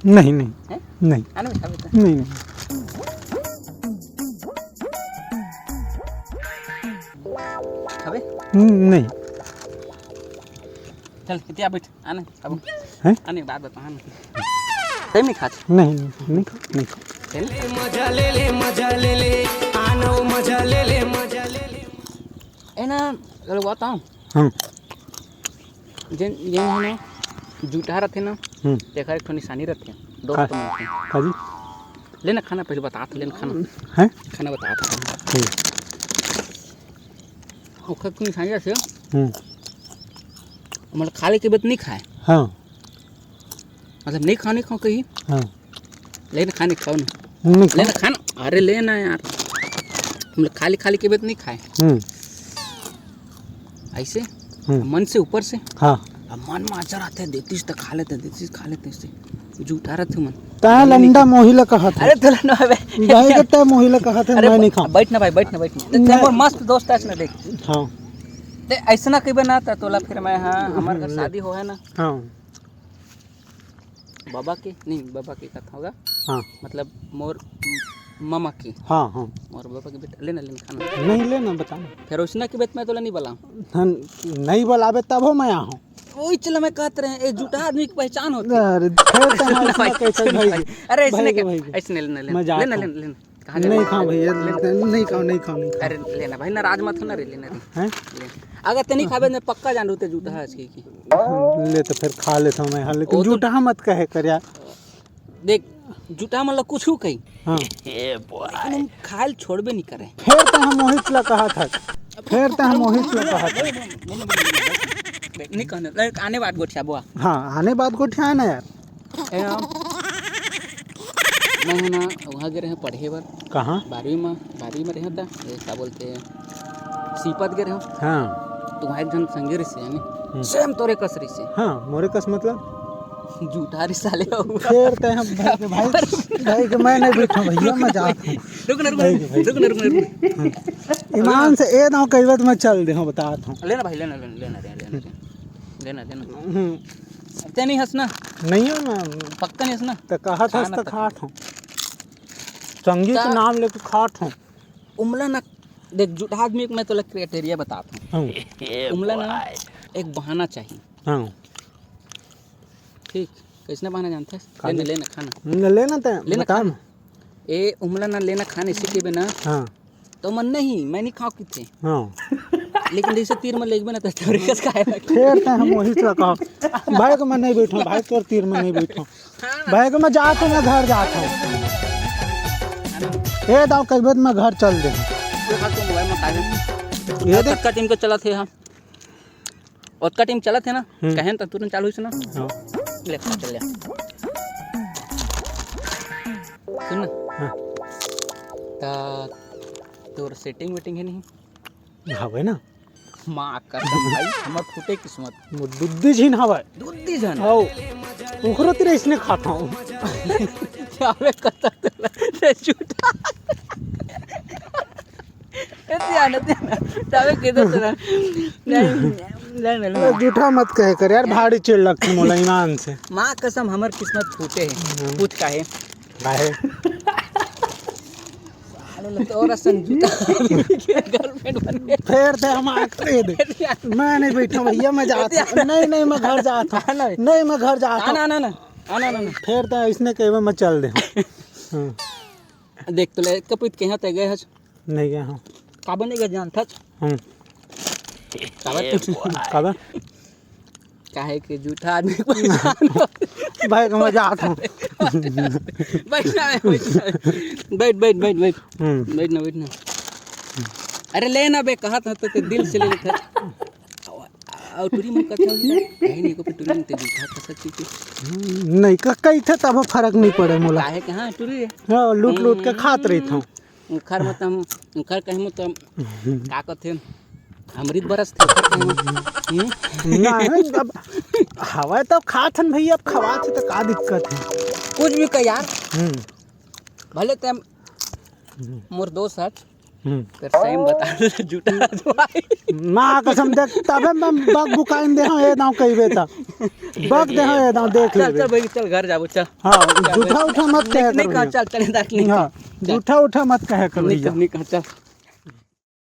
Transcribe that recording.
नहीं नहीं हैं? नहीं आने में खावे तो नहीं नहीं खावे नहीं चल कितिया बैठ आने अब हैं? आने बात बता आने सही में खाच नहीं नहीं खा नहीं खा चल मजा ले ले आनो मजा ले ले ए ना चलो बताऊं हाँ जिन ये है ना जूठा रहते ना देखा एक ठो निशानी रहते दोस्त में काजी लेना खाना पहले बता था लेना खाना हैं खाना बता था ठीक ओखर को निशानी रहते हम्म मतलब खाने के बाद नहीं खाए हाँ मतलब नहीं खाने खाओ कहीं हाँ लेना खाने खाओ ना नहीं खा लेना खाना अरे लेना यार मतलब खाली खाली के बाद नहीं खाए ऐसे मन से ऊपर से हाँ अब मन में आचर आते हैं देतीस तो खा लेते ऐसे जूठा रहते मन ता लंडा मोहिला कहा था अरे तुला ना बे भाई के ता मोहिला कहा था मैं नहीं खाऊं बैठ ना भाई बैठ ना तेरे मस्त दोस्त है ना देख हाँ ते ऐसा ना कहीं ना था तोला फिर मैं हाँ हमारे घर शादी हो है ना हाँ बाबा की नहीं बाबा की कथा होगा हाँ मतलब मोर मामा की हाँ हाँ मोर बाबा की बेटा लेना खाना नहीं लेना बताना फिर उसना की बेट मैं तोला नहीं बोला हाँ, नहीं बोलाबे तब हो मैं यहाँ हूँ वही चला मैं कहते रहे ए झूठा आदमी की पहचान होती अरे फिर तो हम ऐसा कैसे भाई अरे ऐसे भाई नहीं भाई ऐसे नहीं लेना मजाक लेना हो। लेना लेना कहाँ नहीं खाओ भैया नहीं खाओ नहीं खाओ नहीं खाओ अरे लेना भाई नाराज मत हो ना रे लेना रे हैं अगर ते नहीं खाबे मैं पक्का जान रूते जूठा है इसकी की ले तो फिर खा लेता हूँ मैं हाँ लेकिन वो तो- झूठा मत कहे कर यार देख जूठा मतलब कुछ हो कहीं हाँ लेकिन हम खाल छोड़बे नहीं करे फिर तो हम मोहित ला कहा था फिर तो हम मोहित ला कहा था नहीं कहने आने बात गोठिया बुआ हाँ आने बाद को ठिया ना यार मैं है ना वहाँ गए रहे पढ़े बर कहाँ 12वीं में रहे था ये क्या बोलते हैं सीपत गए रहे हाँ तो वहाँ एक जन संगे से यानी सेम तोरे कसरी से हाँ मोरे कस मतलब जूठा रिसा ले फिर तो हम भाई के मैं नहीं बैठा भैया मैं जाता हूँ रुक ना ईमान से ए ना कई बात मैं चल दे हूँ बताता हूँ लेना भाई लेना ते नहीं हंसना नहीं है मैं पक्का नहीं हंसना तो कहा था तो खाट हूँ संगीत का- नाम लेके खाट हूँ उमला ना देख जूठा आदमी को मैं तो क्राइटेरिया बताता हूँ उमला ना एक बहाना चाहिए हाँ ठीक कैसे बहाना जानते हैं लेना खाना लेना तो लेना बता खाना ए उमला ना लेना खाने से के बिना हाँ तो मन नहीं मैं नहीं खाओ किथे हाँ लेकिन जैसे तीर में लेगबे ना तो तोरे कस खाए फिर तो हम वही से कहा भाई को मैं नहीं बैठा भाई तोर तीर में नहीं बैठा भाई को मैं जाता हूँ मैं घर जाता हूँ ए दाव कई बात मैं घर चल दे मोबाइल में काहे ये देख का टीम को चला थे हम और का टीम चला थे ना कहें तो तुरंत चालू से ना हाँ ले चल ले सुन ना हाँ ता तोर सेटिंग वेटिंग है नहीं हवे ना माँ कसम भाई हमर फूटे किस्मत वो दुद्धी झीन हवे दूधी जन आओ उखरो तेरे इसने खाता हूँ आवे कता रे झूठा ध्यान तावे केदो तेरा नहीं झूठा मत कहे कर यार भाड़ी चिड़ लगती मोला ईमान से माँ कसम हमर किस्मत फूटे है पूछ काहे काहे और संजूता गर्लफ्रेंड बन गए फिर तो हम आखते दे मैं नहीं बैठा भैया मैं जाता हूँ नहीं मैं घर जाता हूँ नहीं मैं घर जाता हूँ आना फिर तो इसने कहे मैं चल दे हाँ देख तो ले कपित के हाथ गए हज नहीं गया हाँ काबन नहीं गए जान था कब काहे के झूठा आदमी को भाई को मैं जाता हूँ बैठ ना अरे लेना बे कहा था तो दिल से ले लेता और टूरी में कहता हूँ कहीं नहीं को पे टूरी में ते झूठा कर सकती थी नहीं कई थे तब फर्क नहीं पड़े मोला काहे के हाँ टूरी है हाँ लूट के खात रही था उखर मत हम उखर कहीं मत का कहते अमृत बरस थे नहीं अब हवा तब खात हन भैया अब खवा थे तो का दिक्कत है कुछ भी कह यार भले ते मोर दोस्त है तर टाइम बता दे झूठा भाई माँ कसम देख तबे मैं बग बुकाइन दे ये दाव कहिबे ता बग दे ये दाव देख चल ले चल भाई चल घर जाबो चल हां झूठा उठा मत कहे नहीं कहा करो चल चल दांत नहीं हां झूठा उठा मत कहे करो नहीं कहा चल